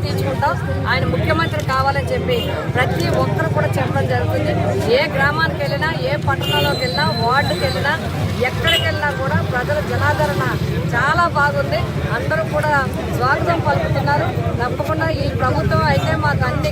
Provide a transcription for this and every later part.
తీర్చుకుంటాం, ఆయన ముఖ్యమంత్రి కావాలని చెప్పి ప్రతి ఒక్కరు కూడా చెప్పడం జరుగుతుంది. ఏ గ్రామానికి వెళ్ళినా, ఏ పట్టణంలోకి వెళ్ళినా, వార్డుకి వెళ్ళినా, ఎక్కడికి వెళ్ళినా కూడా ప్రజల జనాదరణ చాలా బాగుంది. అందరూ కూడా స్వాగతం పలుకుతున్నారు. తప్పకుండా ఈ ప్రభుత్వం అయితే మాకు అన్ని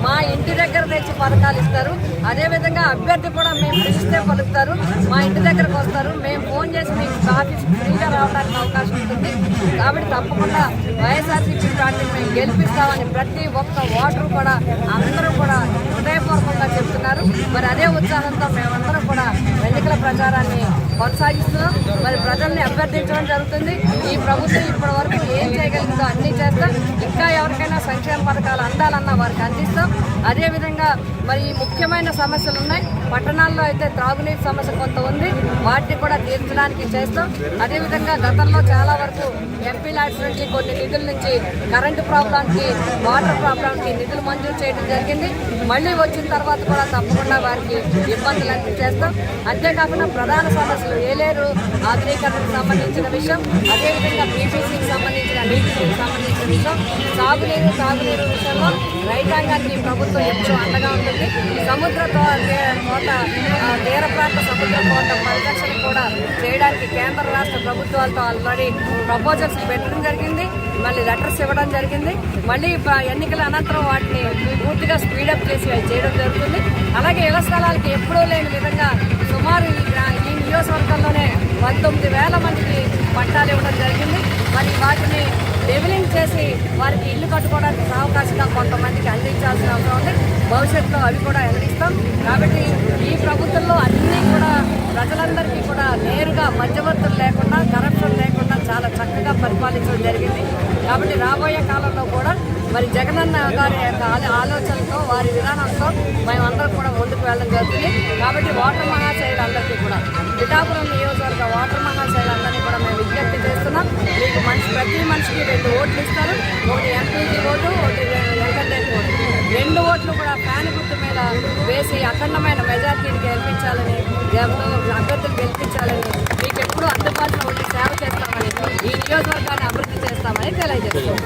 మా ఇంటి దగ్గర తెచ్చి పథకాలు ఇస్తారు. అదేవిధంగా అభ్యర్థి కూడా మేము పిలిస్తే పలుకుతారు, మా ఇంటి దగ్గరకు వస్తారు. మేము ఫోన్ చేసి మీకు ఆఫీస్ ఫ్రీగా రావడానికి అవకాశం ఉంటుంది. కాబట్టి తప్పకుండా వైఎస్ఆర్సీపీ పార్టీని మేము గెలిపిస్తామని ప్రతి ఒక్క ఓటరు కూడా అందరూ కూడా హృదయపూర్వకంగా చెప్తున్నారు. మరి అదే ఉత్సాహంతో మేమందరం కూడా ఎన్నికల ప్రచారాన్ని కొనసాగిస్తున్నాం. మరి ప్రజల్ని అభ్యర్థించడం జరుగుతుంది. ఈ ప్రభుత్వం ఇప్పటి వరకు ఏం చేయగలిగిందో అన్నీ చేస్తాం. ఇంకా ఎవరికైనా సంక్షేమ పథకాలు అందాలన్నా వారికి అందిస్తాం. అదేవిధంగా మరి ఈ ముఖ్యమైన సమస్యలు ఉన్నాయి. పట్టణాల్లో అయితే త్రాగునీటి సమస్య కొంత ఉంది, వాటిని కూడా తీర్చడానికి చేస్తాం. అదేవిధంగా గతంలో చాలా వరకు ఎంపీ ల్యాడ్స్ నుంచి కొన్ని నిధుల నుంచి కరెంటు ప్రాబ్లంకి, వాటర్ ప్రాబ్లంకి నిధులు మంజూరు చేయడం జరిగింది. మళ్ళీ వచ్చిన తర్వాత కూడా తప్పకుండా వారికి ఇబ్బందులన్నీ చేస్తాం. అంతేకాకుండా ప్రధాన సమస్యలు ఏలేరు ఆధునీకరణకు సంబంధించిన విషయం, అదేవిధంగా బీపీసీకి సంబంధించిన నీటికి సంబంధించిన విషయం, తాగునీరు విషయంలో రైతాంగానికి ప్రభుత్వం ఎప్పుడూ అండగా ఉంటుంది. సముద్ర కోత, తీర ప్రాంత సముద్ర కోత పరిరక్షణ కూడా చేయడానికి కేంద్ర రాష్ట్ర ప్రభుత్వాలతో ఆల్రెడీ ప్రపోజల్స్ పెట్టడం జరిగింది. మళ్ళీ లెటర్స్ ఇవ్వడం జరిగింది. మళ్ళీ ఎన్నికల అనంతరం వాటిని పూర్తిగా స్పీడప్ చేసి చేయడం జరుగుతుంది. అలాగే ఇళ్ల స్థలాలకి ఎప్పుడూ లేని విధంగా సుమారు ఈ నియోజకవర్గంలోనే 19,000 మందికి పట్టాలు ఇవ్వడం జరిగింది. మరి వాటిని లెవెలింగ్ చేసి వారికి ఇల్లు కట్టుకోవడానికి అవకాశంగా కొంతమందికి అందించాల్సిన అవసరం ఉంది. భవిష్యత్తులో అవి కూడా అందిస్తాం. కాబట్టి ఈ ప్రభుత్వంలో అన్నీ కూడా ప్రజలందరికీ కూడా నేరుగా మధ్యవర్తులు లేకుండా, కరప్షన్ లేకుండా చాలా చక్కగా పరిపాలించడం జరిగింది. కాబట్టి రాబోయే కాలంలో కూడా మరి జగనన్న గారి యొక్క ఆలోచనతో, వారి విధానంతో మేమందరం కూడా ముందుకు వెళ్ళడం జరుగుతుంది. కాబట్టి ఓటర్ మహాశైలందరికీ కూడా, పిఠాపురం నియోజకవర్గ ఓటర్ మహాశైలందరినీ కూడా మేము విజ్ఞప్తి చేస్తున్నాం. మీకు ప్రతి మనిషికి 2 ఓట్లు ఇస్తారు. ఒకటి ఎంపీకి ఓటు, ఒకటి ఎమ్మెల్యేకి ఓటు. 2 ఓట్లు కూడా ఫ్యాన్ గుర్తు మీద వేసి అఖండమైన మెజార్టీని గెలిపించాలని, అభ్యర్థులు గెలిపించాలని, మీకు ఎప్పుడూ అందుబాటులో ఉండి సేవ చేస్తామని, ఈ నియోజకవర్గాన్ని అభివృద్ధి చేస్తామని తెలియజేస్తాం.